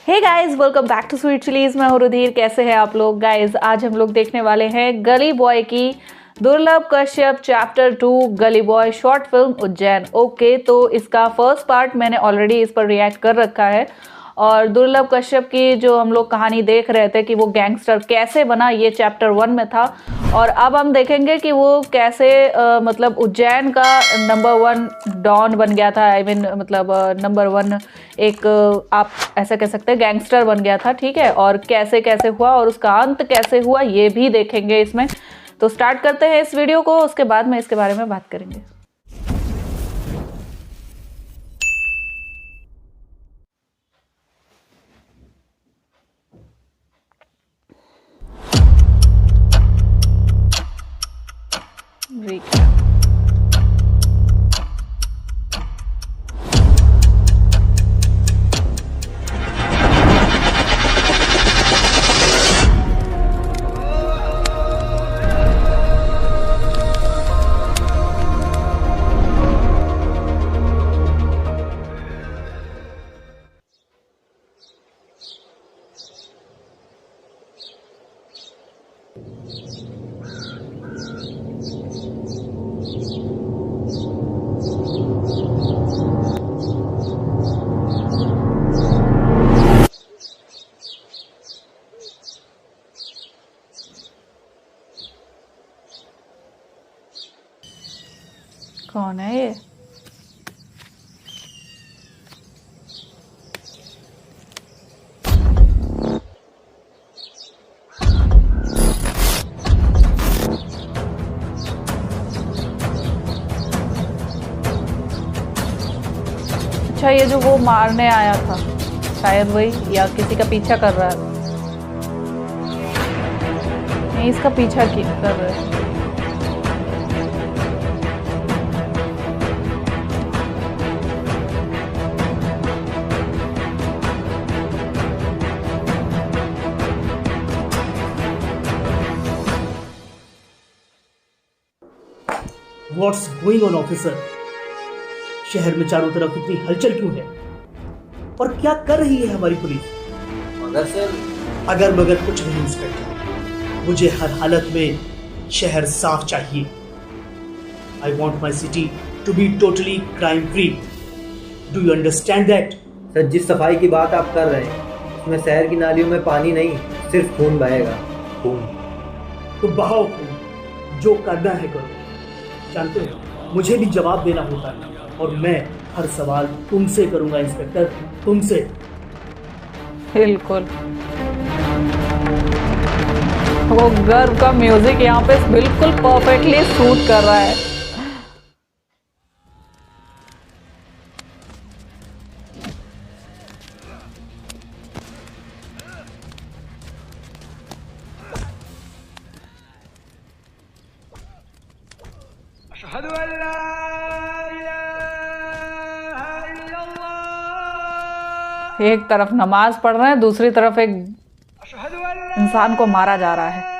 Hey guys, welcome back to Sweet Chillies. मैं हूं रुधिर। कैसे हैं आप लोग गाइस? आज हम लोग देखने वाले हैं गली बॉय की दुर्लभ कश्यप चैप्टर 2 गली boy short film Ujjain. Okay, तो इसका फर्स्ट पार्ट मैंने ऑलरेडी इस पर रिएक्ट कर रखा है और दुर्लभ कश्यप की जो हम लोग कहानी देख रहे थे कि वो गैंगस्टर कैसे बना, ये चैप्टर 1 में था। और अब हम देखेंगे कि वो कैसे मतलब उज्जैन का नंबर 1 डॉन बन गया था। आई मीन मतलब नंबर 1 एक आप ऐसे कह सकते हैं गैंगस्टर बन गया था, ठीक है। और कैसे कैसे हुआ और उसका अंत कैसे हुआ ये भी देखेंगे इसमें। तो स्टार्ट करते हैं इस वीडियो को, उसके बाद में इसके बारे में बात करेंगे। recap। कौन है ये? अच्छा, ये जो वो मारने आया था शायद वही, या किसी का पीछा कर रहा है। नहीं, इसका पीछा कर रहा है। What's going on, officer? शहर में चारों तरफ इतनी हलचल क्यों है और क्या कर रही है हमारी पुलिस? मगर सर, अगर मगर कुछ नहीं इंस्पेक्टर, मुझे हर हालत में शहर साफ चाहिए। I want my city to be totally crime free. Do you understand that? Sir जिस सफाई की बात आप कर रहे हैं उसमें शहर की नालियों में पानी नहीं, सिर्फ खून बहेगा। खून तो बहाओ खून, जो करना है करो। जानते हो, मुझे भी जवाब देना होता है और मैं हर सवाल तुमसे करूंगा इंस्पेक्टर, तुमसे। बिल्कुल, वो गर्व का म्यूजिक यहाँ पे बिल्कुल परफेक्टली सूट कर रहा है। एक तरफ नमाज पढ़ रहे हैं, दूसरी तरफ एक इंसान को मारा जा रहा है।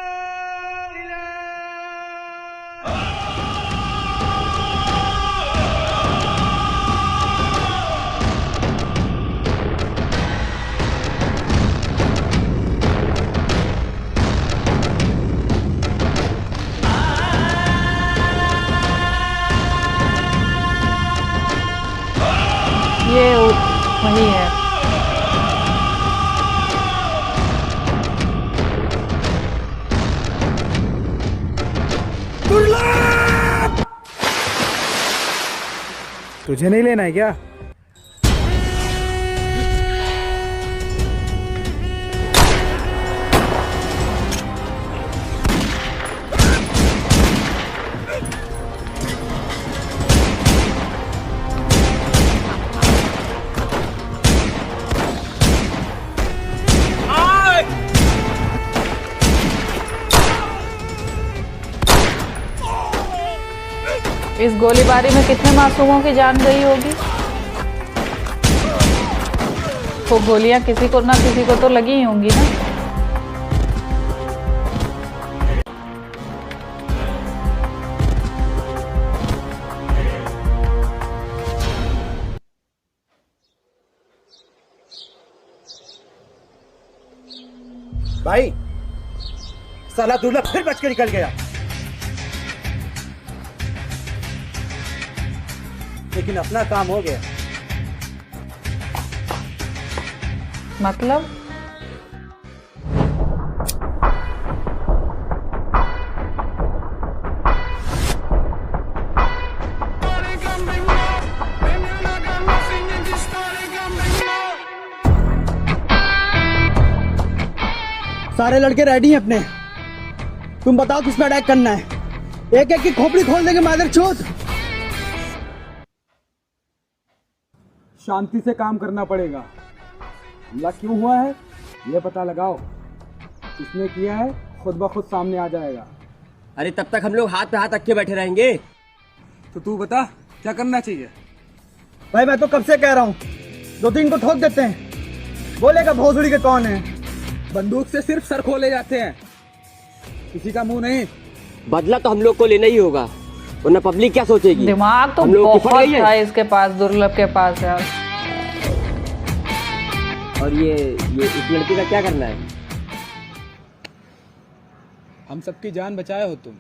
ये वही है। तुझे नहीं लेना है क्या? इस गोलीबारी में कितने मासूमों की जान गई होगी। तो गोलियां किसी को ना किसी को तो लगी ही होंगी ना। भाई साला दुर्लभ फिर बच के निकल गया, लेकिन अपना काम हो गया। मतलब सारे लड़के रेडी हैं अपने, तुम बताओ किस पे अटैक करना है। एक एक की खोपड़ी खोल देंगे मादर चोद। शांति से काम करना पड़ेगा। हमला क्यों हुआ है ये पता लगाओ, किसने किया है खुद ब खुद सामने आ जाएगा। अरे तब तक हम लोग हाथ पे हाथ रख के बैठे रहेंगे। तो तू बता क्या करना चाहिए। भाई मैं तो कब से कह रहा हूँ, 2-3 को ठोक देते हैं, बोलेगा भोसड़ी के कौन है। बंदूक से सिर्फ सर खोले जाते हैं, किसी का मुंह नहीं। बदला तो हम लोग को लेना ही होगा, वरना पब्लिक क्या सोचेगी। दिमाग तो हम लोग की बहुत फट गई है। था इसके पास, दुर्लभ के पास यार। और ये इस लड़के का क्या करना है। हम सबकी जान बचाए हो तुम,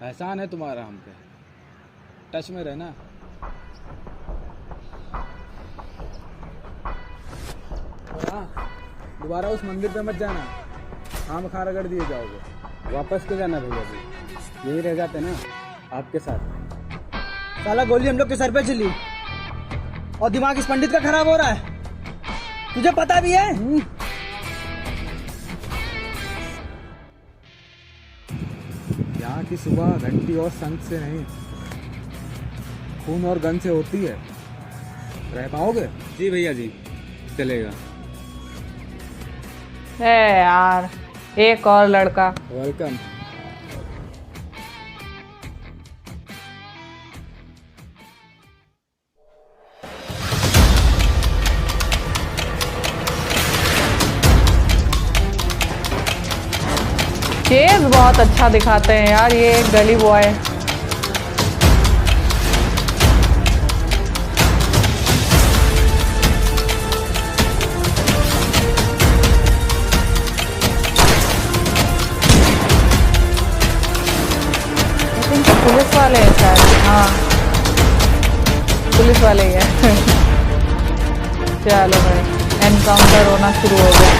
एहसान है तुम्हारा हम पे। टच में रहना। और हाँ, दोबारा उस मंदिर पे मत जाना, आम खा रगड़ दिए जाओगे। वापस क्यों जाना भैया जी, यही रह जाते ना आपके साथ। साला गोली हम लोग के सर पे चली और दिमाग इस पंडित का खराब हो रहा है, तुझे पता भी है। यहाँ की सुबह घंटी और संत से नहीं, खून और गन से होती है। रह पाओगे? जी भैया जी, चलेगा। यार एक और लड़का। वेलकम। चेज बहुत अच्छा दिखाते हैं यार ये गली बॉय। पुलिस वाले हैं शायद, हाँ पुलिस वाले ही है। चलो भाई, एनकाउंटर होना शुरू हो गया।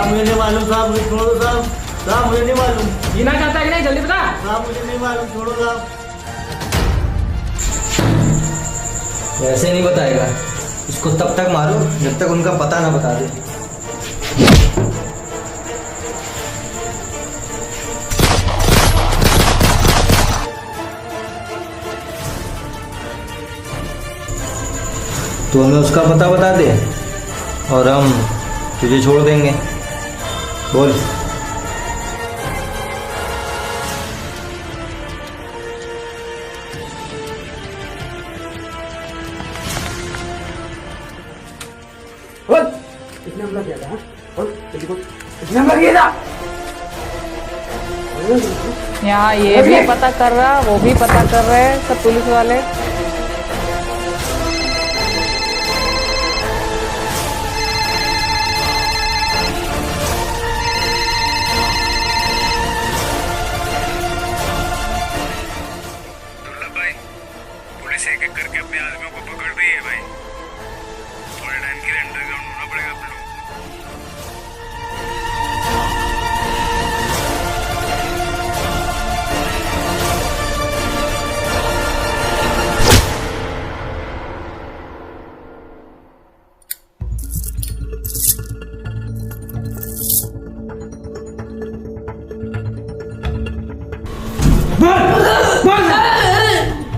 मुझे नहीं मालूम साहब, मुझे छोड़ो साहब। साहब मुझे नहीं मालूम। जीना चाहता है कि नहीं, जल्दी बता। साहब मुझे नहीं मालूम, छोड़ो साहब। ऐसे नहीं बताएगा, इसको तब तक मारो जब तक उनका पता ना बता दे। तो हमें उसका पता बता दे और हम तुझे छोड़ देंगे। बोल। किसने हमला किया था? बोल जल्दी बोल, किसने हमला किया था? यहाँ ये भी पता कर रहा, वो भी पता कर रहे हैं सब पुलिस वाले। दुर्लभ भाई, पुलिस एक एक करके अपने आदमियों को पकड़ रही है भाई। थोड़े टाइम के लिए अंडरग्राउंड होना पड़ेगा आप लोगों को।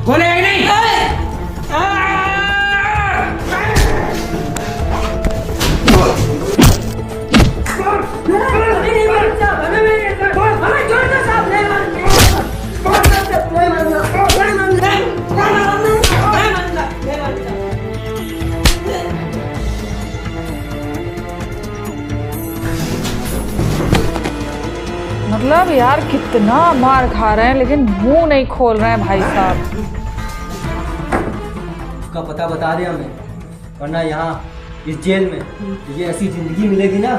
बोलेगा कि नहीं? मतलब यार कितना मार खा रहे हैं लेकिन मुंह नहीं खोल रहे हैं भाई साहब। उसका पता बता दे हमें, वरना यहाँ इस जेल में तुझे ऐसी जिंदगी मिलेगी ना,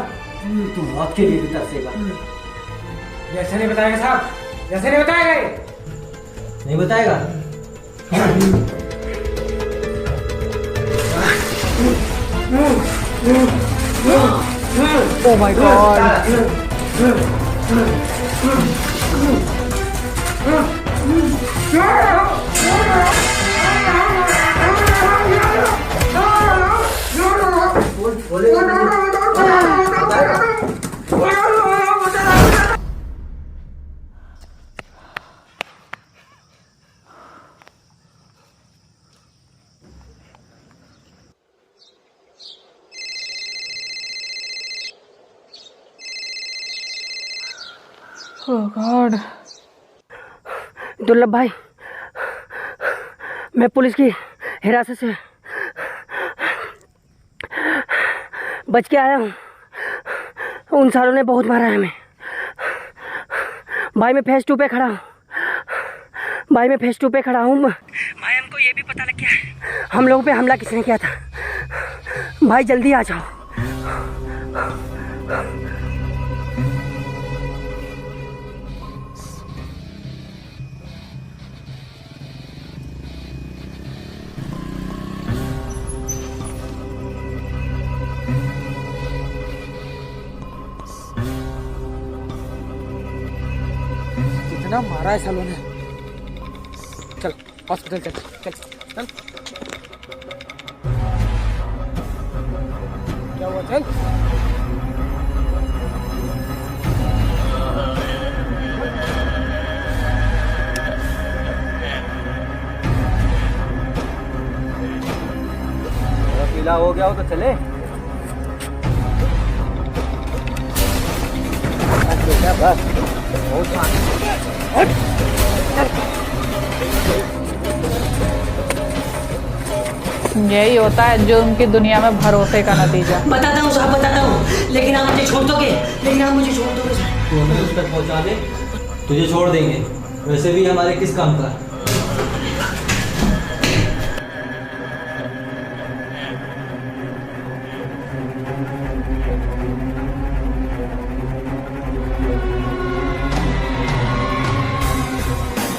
तू मौत के लिए भी तरसेगा। जैसे नहीं बताएगा साहब, जैसे नहीं बताएगा ये। नहीं बताएगा? Oh my God. Oh God. दुर्लभ भाई, मैं पुलिस की हिरासत से बच के आया हूँ। उन सालों ने बहुत मारा है हमें। भाई मैं फेस 2 पे खड़ा हूँ। भाई मैं फेस 2 पे खड़ा हूँ। भाई हमको ये भी पता लग गया है हम लोगों पे हमला किसने किया था। भाई जल्दी आ जाओ। कितना मारा है सालों ने। चल हॉस्पिटल चल चल चल। क्या हुआ? चल। पीला हो गया हो तो चले। बस यही होता है जुर्म की दुनिया में भरोसे का नतीजा। बताता हूँ साहब, बताता हूँ, लेकिन आप मुझे छोड़ दोगे? लेकिन आप मुझे छोड़ दोगे? तू हमें उस तक पहुँचा दे, तुझे छोड़ देंगे। वैसे भी हमारे किस काम का?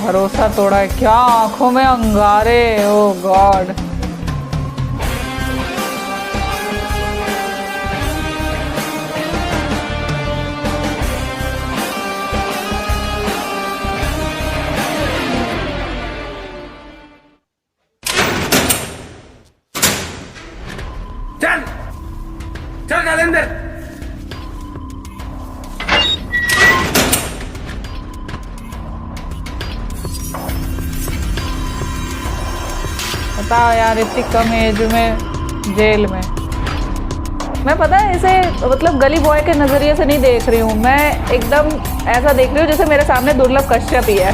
भरोसा तोड़ा है क्या? आंखों में अंगारे। ओ गॉड। चल चल डाल अंदर। बताओ यार, इतनी कम एज में जेल में। मैं पता है इसे मतलब गली बॉय के नजरिए से नहीं देख रही हूँ, मैं एकदम ऐसा देख रही हूँ जैसे मेरे सामने दुर्लभ कश्यप ही है।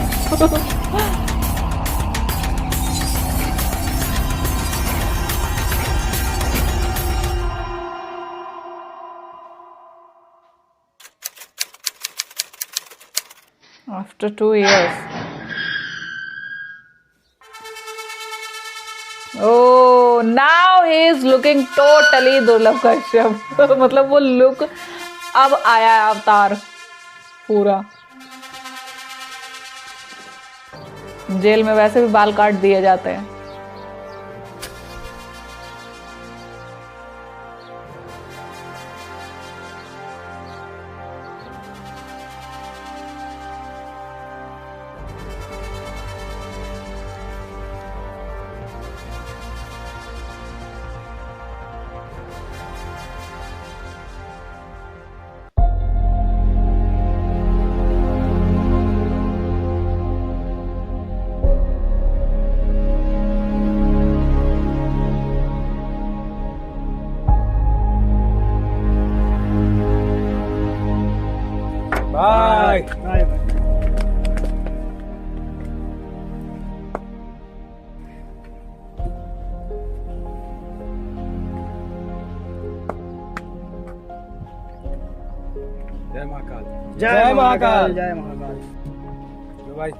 After 2 years. Oh, now he is looking totally दुर्लभ कश्यप। मतलब वो लुक अब आया है, अवतार पूरा। जेल में वैसे भी बाल काट दिए जाते हैं। बाय। जय महाकाल। जय महाकाल। जय महाकाल। लो भाई।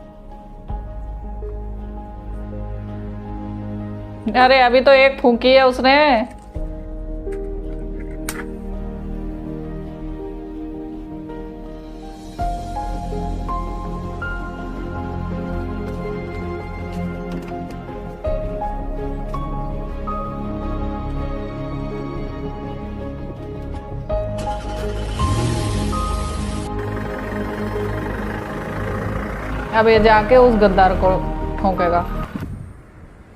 अरे अभी तो एक फूंकी है उसने। अब ये जाके उस गद्दार को ठोकेगा।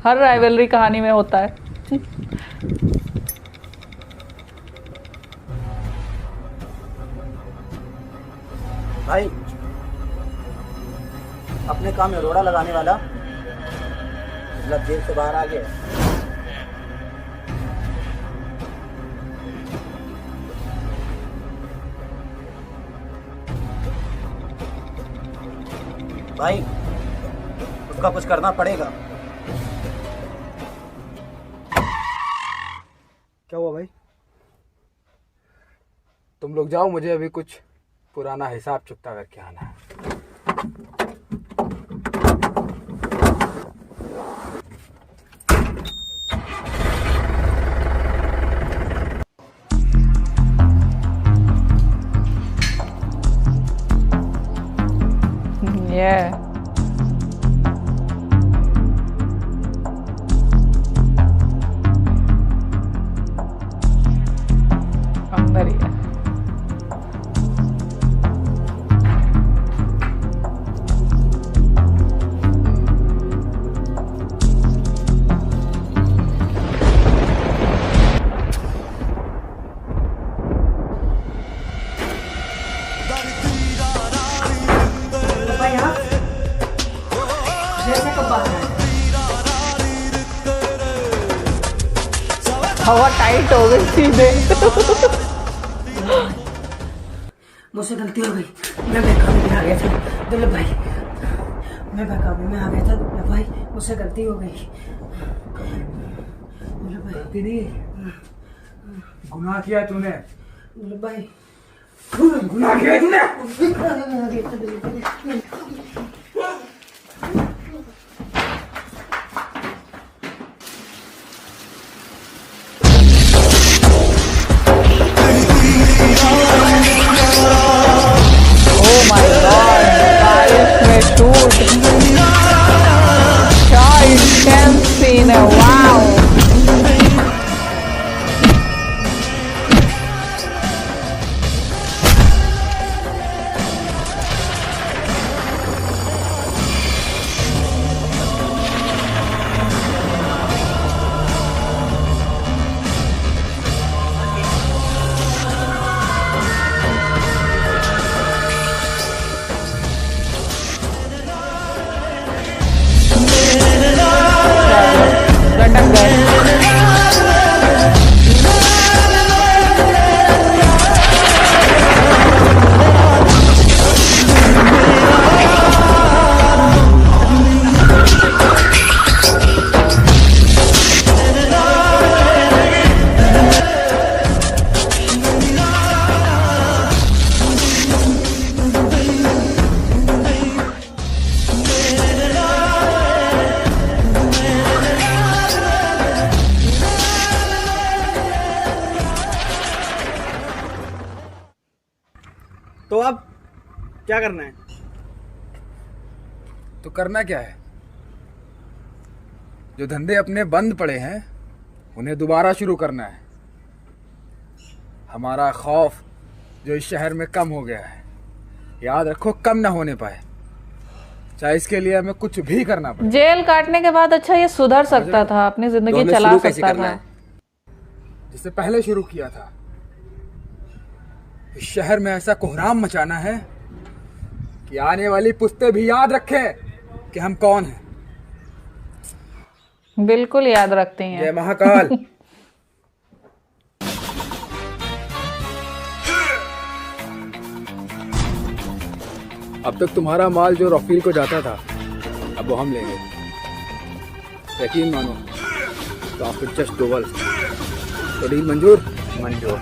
हर राइवलरी कहानी में होता है। भाई अपने काम में रोड़ा लगाने वाला मतलब जेल से बाहर आ गया। भाई उसका कुछ करना पड़ेगा। क्या हुआ भाई? तुम लोग जाओ, मुझे अभी कुछ पुराना हिसाब चुकता करके आना है। Yeah. अंदर ही है। हवा टाइट हो गई सीधे। मुझसे गलती हो गई, मैं बेकाबू में आ गया था दुर्लभ भाई, मैं बेकाबू में आ गया था दुर्लभ भाई, मुझसे गलती हो गई दुर्लभ भाई। गलती नहीं, गुनाह किया तूने। दुर्लभ भाई गुनाह किया तूने। तो अब क्या करना है? तो करना क्या है? जो धंधे अपने बंद पड़े हैं उन्हें दोबारा शुरू करना है। हमारा खौफ जो इस शहर में कम हो गया है, याद रखो कम ना होने पाए, चाहे इसके लिए हमें कुछ भी करना पड़े। जेल काटने के बाद अच्छा ये सुधर सकता था, अपनी जिंदगी चला सकता था। जिससे पहले शुरू किया था। इस शहर में ऐसा कोहराम मचाना है कि आने वाली पुश्तें भी याद रखें कि हम कौन हैं। बिल्कुल याद रखती हैं। जय महाकाल। अब तक तुम्हारा माल जो रफील को जाता था, अब वो हम लेंगे। यकीन मानो तो आफ्टर जस्ट डबल। तो डील मंजूर? मंजूर।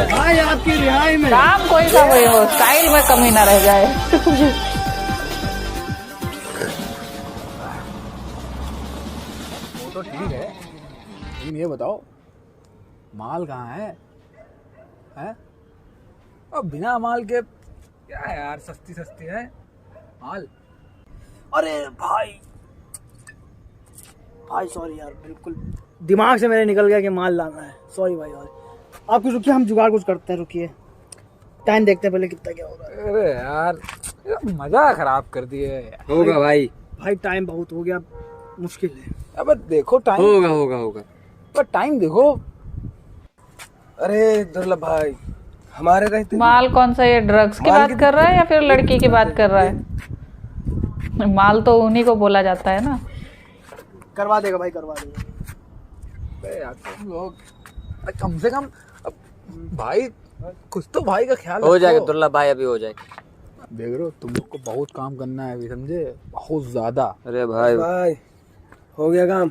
भाई आपकी रिहाई में काम कोई का वही हो, स्टाइल में कमी ना रह जाए। वो तो ठीक है, लेकिन ये बताओ माल कहाँ है? अब बिना माल के क्या है यार, सस्ती सस्ती है माल। अरे भाई सॉरी यार, बिल्कुल दिमाग से मेरे निकल गया कि माल लाना है। सॉरी भाई। आप कुछ रुकिए, हम जुगाड़ कुछ करते हैं, रुकिए टाइम देखते हैं पहले कितना क्या होगा। अरे यार मजा खराब कर दिए। होगा भाई। भाई टाइम बहुत हो गया, मुश्किल है। अब देखो टाइम होगा पर टाइम देखो। अरे दुर्लभ भाई, हमारे रहते माल कौन सा, ये ड्रग्स की बात कर रहा है या फिर लड़की की बात कर रहा है? माल तो उन्हीं को बोला जाता है ना। करवा देगा भाई, करवा देगा। अरे यार तुम लोग कम से कम भाई कुछ तो भाई का ख्याल हो जाएगा रखो। दुर्लभ भाई, अभी हो जाएगा। देख रहे हो तुम लोग को बहुत काम करना है अभी, समझे? बहुत ज्यादा। अरे भाई हो गया काम,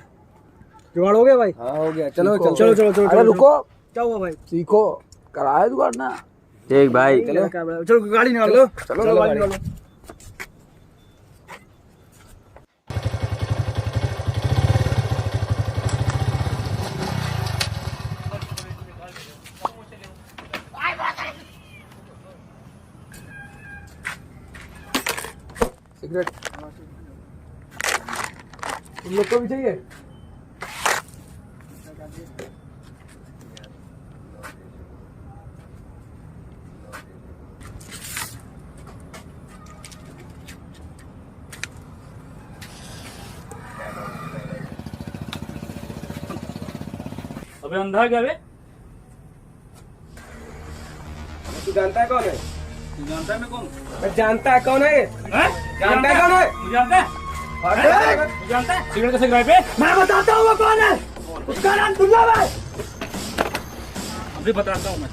जुगाड़ हो गया भाई। हाँ हो गया, चलो सीखो। चलो चलो अरे रुको, क्या हुआ भाई? सीखो, कराया जुगाड़ ना। ठीक भाई। चलो गाड़ी निकालो, चलो गाड़ी निकालो। सिगरेट तुम लोग को भी चाहिए? अबे अंधा क्या बे? तू जानता है कौन है? तू जानता है मैं कौन? मैं जानता है कौन है? जानता है कौन है? मुझे जानता है? मुझे जानता है? सिगरेट का सिगरेट पे? मैं बताता हूँ वो कौन है। उसका नाम दुर्लभ है। अभी बताता हूँ मैं।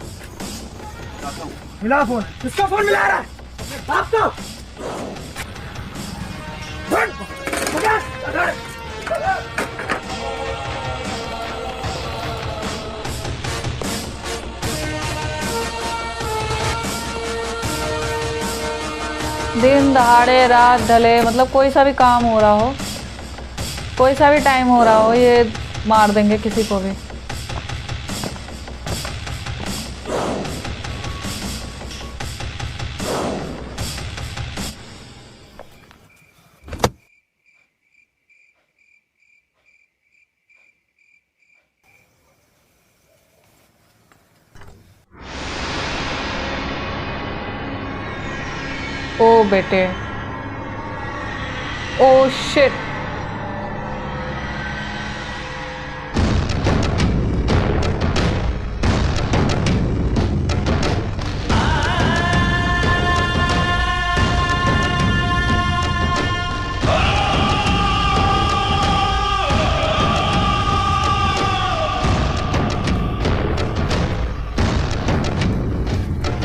मिला फोन, किसका फोन मिला रहा है? आपका। दिन दहाड़े रात ढले, मतलब कोई सा भी काम हो रहा हो, कोई सा भी टाइम हो रहा हो, ये मार देंगे किसी को भी। ओ बेटे, ओ शिट।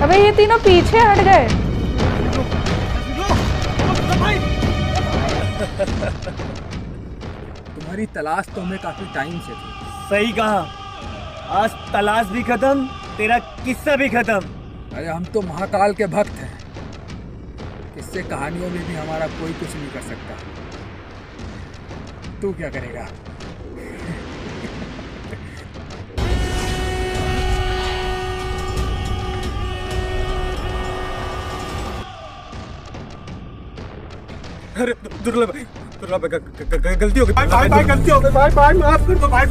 अबे ये तीनों पीछे हट गए। तुम्हारी तलाश तो हमें काफी टाइम से थी। सही कहा, आज तलाश भी खत्म, तेरा किस्सा भी खत्म। अरे हम तो महाकाल के भक्त हैं, किससे कहानियों में भी हमारा कोई कुछ नहीं कर सकता। तू क्या करेगा? अरे दुर्लभ भाई, गलती हो गई भाई, गलती हो गई भाई, माफ कर दो भाई,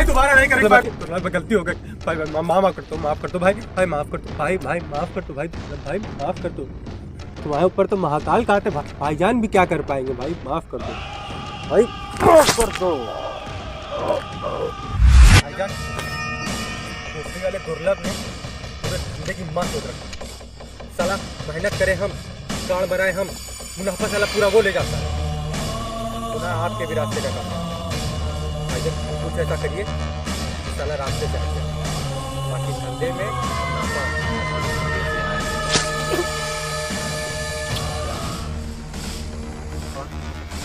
दोबारा नहीं करेंगे भाई। दुर्लभ गलती हो गई भाई, माफ कर दो भाई, माफ कर दो भाई, माफ कर दो भाई, भाई माफ कर दो। तुम्हारे ऊपर तो महाकाल का आते भाईजान भी क्या कर पाएंगे भाई, माफ कर दो भाई, माफ कर दो भाईजान। दूसरी वाले दुर्लभ ने पूरे धंधे की मत उतर, साला मेहनत करे हम, गाड़ बनाए हम, मुनाफा साला पूरा वो ले जाता है, पुनः आपके भी रास्ते का काम। भाईजान कुछ ऐसा करिए साला रास्ते से हट जाए, बाकी धंधे में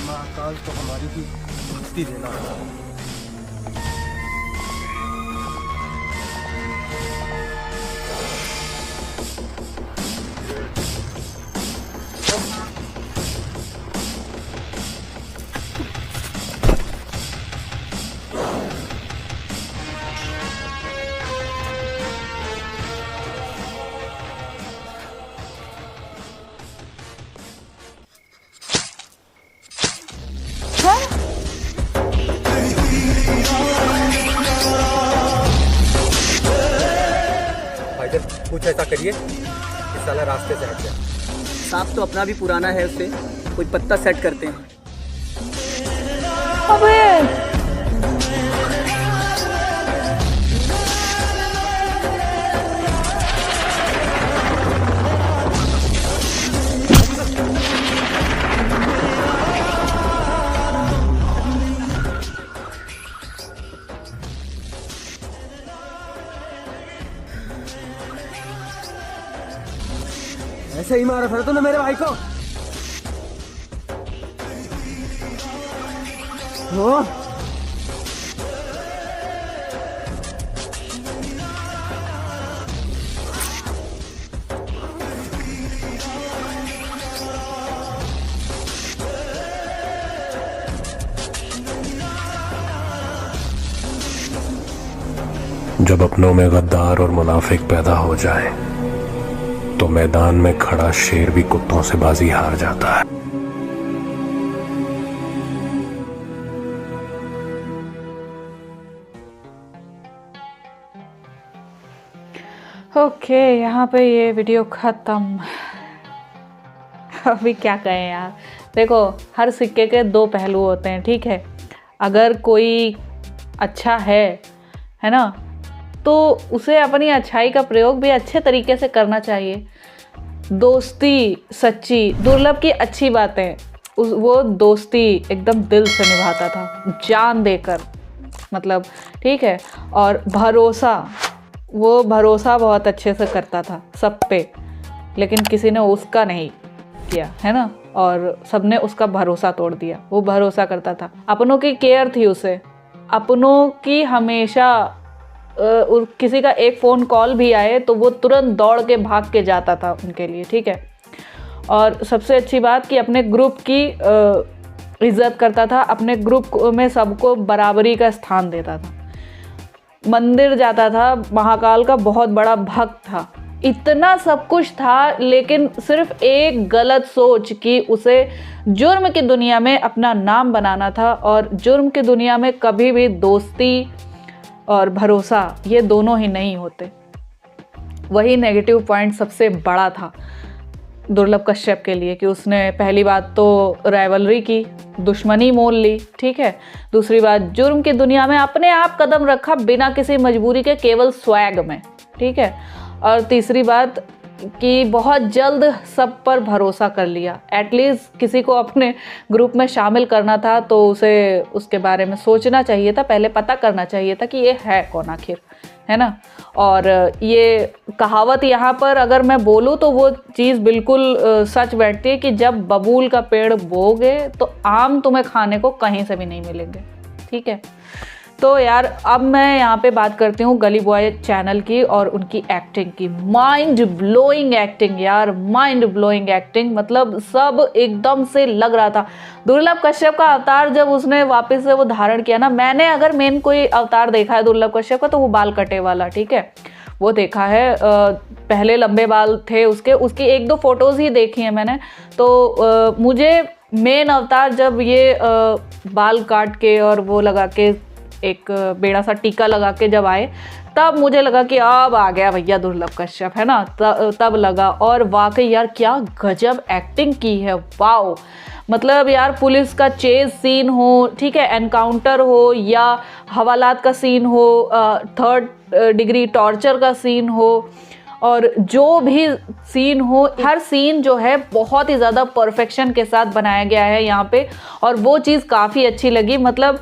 महाकाल तो हमारी भी मुक्ति देना है। भाईजान कुछ ऐसा करिए कि साला रास्ते से हट जाए। सांप तो अपना भी पुराना है, उससे कोई पत्ता सेट करते हैं। अबे ऐसे ही मारा था तूने मेरे भाई को। हाँ? जब अपनों में गद्दार और मुनाफिक पैदा हो जाए तो मैदान में खड़ा शेर भी कुत्तों से बाजी हार जाता है। ओके, यहाँ पे ये वीडियो ख़त्म। अभी क्या कहें यार, देखो हर सिक्के के दो पहलू होते हैं, ठीक है। अगर कोई अच्छा है ना, तो उसे अपनी अच्छाई का प्रयोग भी अच्छे तरीके से करना चाहिए। दोस्ती सच्ची, दुर्लभ की अच्छी बातें, वो दोस्ती एकदम दिल से निभाता था, जान देकर, मतलब ठीक है। और भरोसा, वो भरोसा बहुत अच्छे से करता था सब पे, लेकिन किसी ने उसका नहीं किया, है ना। और सबने उसका भरोसा तोड़ दिया। वो भरोसा करता था, अपनों की केयर थी उसे, अपनों की हमेशा। किसी का एक फ़ोन कॉल भी आए तो वो तुरंत दौड़ के भाग के जाता था उनके लिए, ठीक है। और सबसे अच्छी बात कि अपने ग्रुप की इज़्ज़त करता था, अपने ग्रुप में सबको बराबरी का स्थान देता था। मंदिर जाता था, महाकाल का बहुत बड़ा भक्त था। इतना सब कुछ था, लेकिन सिर्फ एक गलत सोच कि उसे जुर्म की दुनिया में अपना नाम बनाना था। और जुर्म की दुनिया में कभी भी दोस्ती और भरोसा, ये दोनों ही नहीं होते। वही नेगेटिव पॉइंट सबसे बड़ा था दुर्लभ कश्यप के लिए, कि उसने पहली बात तो राइवलरी की, दुश्मनी मोल ली, ठीक है। दूसरी बात, जुर्म की दुनिया में अपने आप कदम रखा बिना किसी मजबूरी के, केवल स्वैग में, ठीक है। और तीसरी बात कि बहुत जल्द सब पर भरोसा कर लिया। एटलीस्ट किसी को अपने ग्रुप में शामिल करना था तो उसे उसके बारे में सोचना चाहिए था, पहले पता करना चाहिए था कि ये है कौन आखिर, है ना। और ये कहावत यहाँ पर अगर मैं बोलूँ तो वो चीज़ बिल्कुल सच बैठती है कि जब बबूल का पेड़ बोओगे तो आम तुम्हें खाने को कहीं से भी नहीं मिलेंगे, ठीक है। तो यार अब मैं यहाँ पे बात करती हूँ गली बॉय चैनल की और उनकी एक्टिंग की। माइंड ब्लोइंग एक्टिंग यार, माइंड ब्लोइंग एक्टिंग, मतलब सब एकदम से लग रहा था। दुर्लभ कश्यप का अवतार जब उसने वापस से वो धारण किया ना, मैंने अगर मेन कोई अवतार देखा है दुर्लभ कश्यप का तो वो बाल कटे वाला, ठीक है, वो देखा है। पहले लंबे बाल थे उसकी एक दो फोटोज़ ही देखी हैं मैंने। तो मुझे मेन अवतार जब ये बाल काट के और वो लगा के एक बेड़ा सा टीका लगा के जब आए, तब मुझे लगा कि अब आ गया भैया दुर्लभ कश्यप, है ना। तब लगा। और वाकई यार क्या गजब एक्टिंग की है, वाओ। मतलब यार पुलिस का चेज सीन हो, ठीक है, एनकाउंटर हो या हवालात का सीन हो, 3rd डिग्री टॉर्चर का सीन हो, और जो भी सीन हो, हर सीन जो है बहुत ही ज़्यादा परफेक्शन के साथ बनाया गया है यहाँ पे। और वो चीज़ काफ़ी अच्छी लगी। मतलब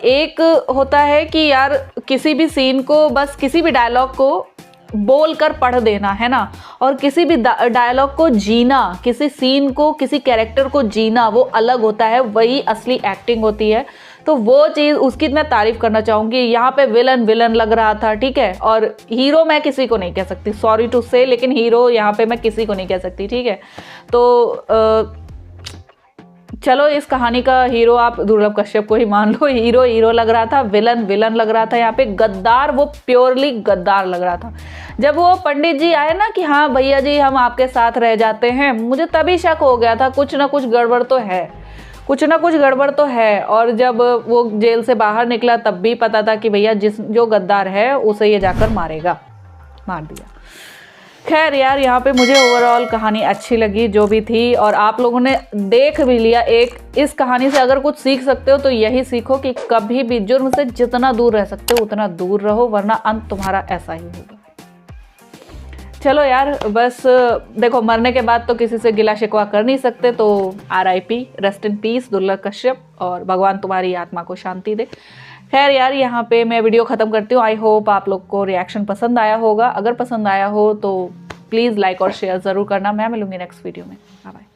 एक होता है कि यार किसी भी सीन को, बस किसी भी डायलॉग को बोल कर पढ़ देना, है ना, और किसी भी डायलॉग को जीना, किसी सीन को, किसी कैरेक्टर को जीना, वो अलग होता है, वही असली एक्टिंग होती है। तो वो चीज़ उसकी मैं तारीफ़ करना चाहूँगी। यहाँ पे विलन लग रहा था, ठीक है, और हीरो मैं किसी को नहीं कह सकती, सॉरी टू से, लेकिन हीरो यहाँ पे मैं किसी को नहीं कह सकती, ठीक है। तो चलो इस कहानी का हीरो आप दुर्लभ कश्यप को ही मान लो। हीरो लग रहा था, विलन लग रहा था। यहाँ पे गद्दार, वो प्योरली गद्दार लग रहा था। जब वो पंडित जी आए ना कि हाँ भैया जी हम आपके साथ रह जाते हैं, मुझे तभी शक हो गया था कुछ ना कुछ गड़बड़ तो है, कुछ ना कुछ गड़बड़ तो है। और जब वो जेल से बाहर निकला तब भी पता था कि भैया जो गद्दार है उसे ये जाकर मारेगा, मार दिया। खैर यार, यहाँ पे मुझे ओवरऑल कहानी अच्छी लगी जो भी थी, और आप लोगों ने देख भी लिया। एक इस कहानी से अगर कुछ सीख सकते हो तो यही सीखो कि कभी भी जुर्म से जितना दूर रह सकते हो उतना दूर रहो, वरना अंत तुम्हारा ऐसा ही होगा। चलो यार, बस देखो, मरने के बाद तो किसी से गिला शिकवा कर नहीं सकते, तो RIP, रेस्ट इन पीस दुर्लभ कश्यप, और भगवान तुम्हारी आत्मा को शांति दे। खैर यार, यहाँ पे मैं वीडियो ख़त्म करती हूँ। आई होप आप लोग को रिएक्शन पसंद आया होगा। अगर पसंद आया हो तो प्लीज़ लाइक और शेयर ज़रूर करना। मैं मिलूंगी नेक्स्ट वीडियो में। Bye bye.